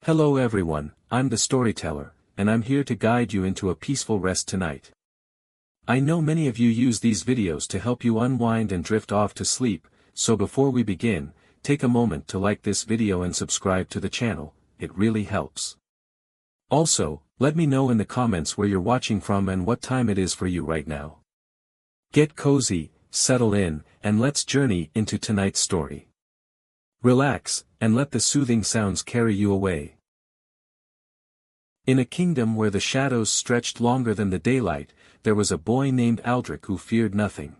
Hello everyone, I'm the storyteller, and I'm here to guide you into a peaceful rest tonight. I know many of you use these videos to help you unwind and drift off to sleep, so before we begin, take a moment to like this video and subscribe to the channel, it really helps. Also, let me know in the comments where you're watching from and what time it is for you right now. Get cozy, settle in, and let's journey into tonight's story. Relax, and let the soothing sounds carry you away. In a kingdom where the shadows stretched longer than the daylight, there was a boy named Aldric who feared nothing.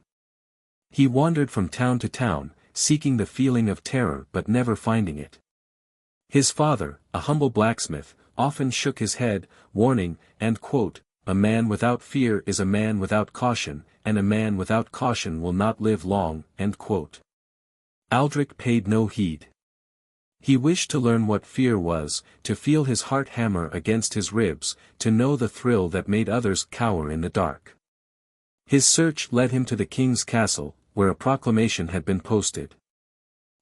He wandered from town to town, seeking the feeling of terror but never finding it. His father, a humble blacksmith, often shook his head, warning, and quote, "A man without fear is a man without caution, and a man without caution will not live long," end quote. Aldric paid no heed. He wished to learn what fear was, to feel his heart hammer against his ribs, to know the thrill that made others cower in the dark. His search led him to the king's castle, where a proclamation had been posted.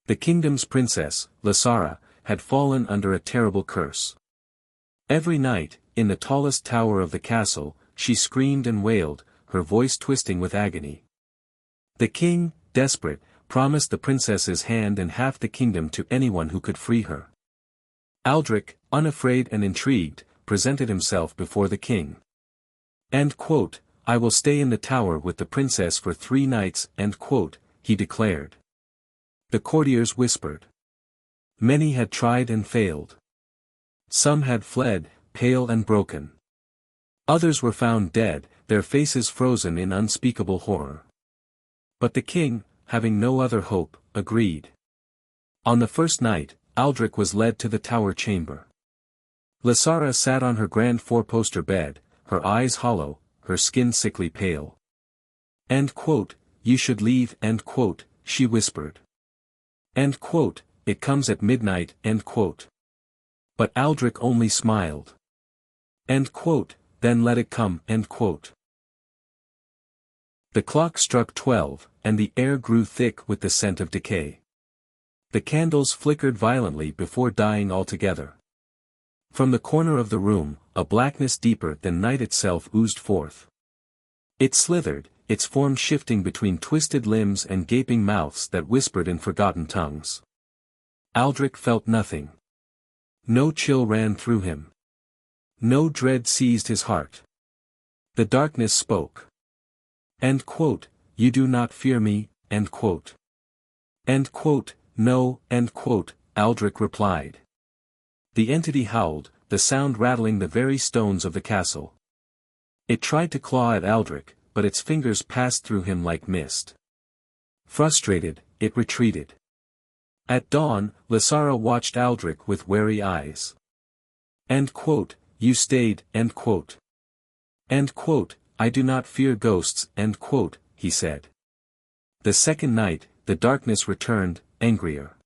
The kingdom's princess, Lasara, had fallen under a terrible curse. Every night, in the tallest tower of the castle, she screamed and wailed, her voice twisting with agony. The king, desperate, promised the princess's hand and half the kingdom to anyone who could free her. Aldric, unafraid and intrigued, presented himself before the king. End quote, "I will stay in the tower with the princess for 3 nights," end quote, he declared. The courtiers whispered. Many had tried and failed. Some had fled, pale and broken. Others were found dead, their faces frozen in unspeakable horror. But the king, having no other hope, agreed. On the first night, Aldric was led to the tower chamber. Lasara sat on her grand 4-poster bed, her eyes hollow, her skin sickly pale. End quote, "You should leave," end quote, she whispered. End quote, "It comes at midnight," end quote. But Aldric only smiled. End quote, "Then let it come," end quote. The clock struck 12, and the air grew thick with the scent of decay. The candles flickered violently before dying altogether. From the corner of the room, a blackness deeper than night itself oozed forth. It slithered, its form shifting between twisted limbs and gaping mouths that whispered in forgotten tongues. Aldric felt nothing. No chill ran through him. No dread seized his heart. The darkness spoke. End quote, "You do not fear me," end quote. End quote, "No," end quote, Aldric replied. The entity howled, the sound rattling the very stones of the castle. It tried to claw at Aldric, but its fingers passed through him like mist. Frustrated, it retreated. At dawn, Lasara watched Aldric with wary eyes. End quote, "You stayed," end quote. End quote, "I do not fear ghosts," end quote, he said. The second night, the darkness returned, angrier.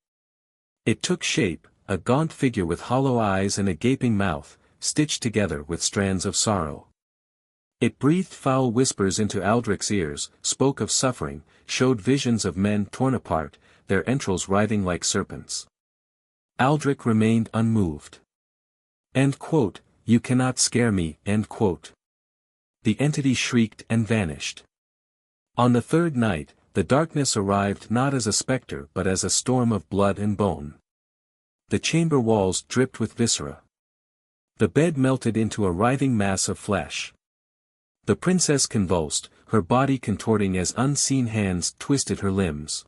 It took shape, a gaunt figure with hollow eyes and a gaping mouth, stitched together with strands of sorrow. It breathed foul whispers into Aldric's ears, spoke of suffering, showed visions of men torn apart, their entrails writhing like serpents. Aldric remained unmoved. End quote, "You cannot scare me," end quote. The entity shrieked and vanished. On the third night, the darkness arrived not as a specter but as a storm of blood and bone. The chamber walls dripped with viscera. The bed melted into a writhing mass of flesh. The princess convulsed, her body contorting as unseen hands twisted her limbs.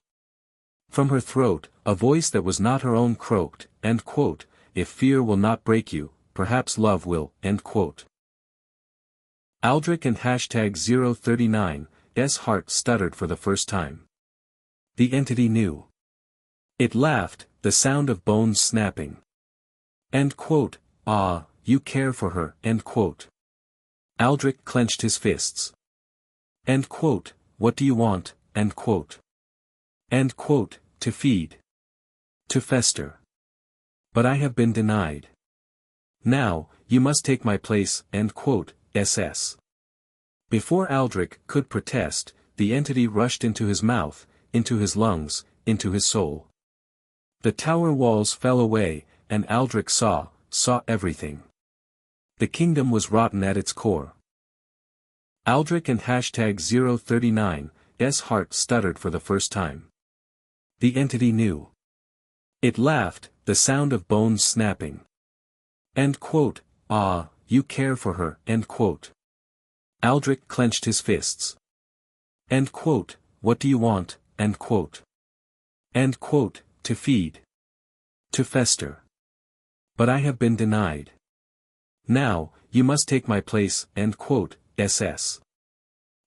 From her throat, a voice that was not her own croaked, end quote, "If fear will not break you, perhaps love will," end quote. Aldric and #039's heart stuttered for the first time. The entity knew. It laughed, the sound of bones snapping. End quote, "Ah, you care for her," end quote. Aldric clenched his fists. End quote, "What do you want," end quote. End quote, "To feed. To fester. But I have been denied. Now, you must take my place," end quote, SS. Before Aldric could protest, the entity rushed into his mouth, into his lungs, into his soul. The tower walls fell away, and Aldric saw, saw everything. The kingdom was rotten at its core. Aldric and hashtag 039's heart stuttered for the first time. The entity knew. It laughed, the sound of bones snapping. End quote. Ah, you care for her, end quote. Aldric clenched his fists. End quote. What do you want, end quote. End quote. To feed. To fester. But I have been denied. Now, you must take my place, end quote, SS.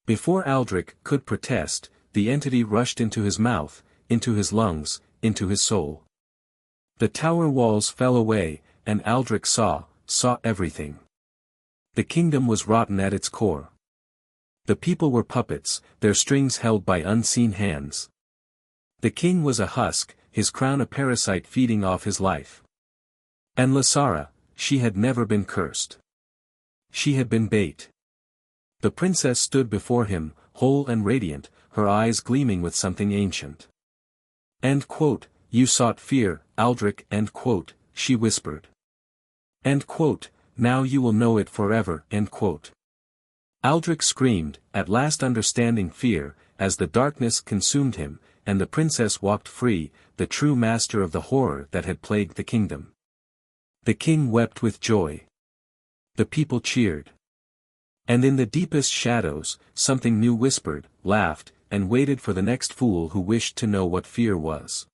Before Aldric could protest, the entity rushed into his mouth, into his lungs, into his soul. The tower walls fell away, and Aldric saw everything. The kingdom was rotten at its core. The people were puppets, their strings held by unseen hands. The king was a husk, his crown a parasite feeding off his life. And Lasara, she had never been cursed. She had been bait. The princess stood before him, whole and radiant, her eyes gleaming with something ancient. End quote. You sought fear, Aldric, end quote, she whispered. End quote. Now you will know it forever, end quote. Aldric screamed, at last understanding fear, as the darkness consumed him, and the princess walked free, the true master of the horror that had plagued the kingdom. The king wept with joy. The people cheered. And in the deepest shadows, something new whispered, laughed, and waited for the next fool who wished to know what fear was.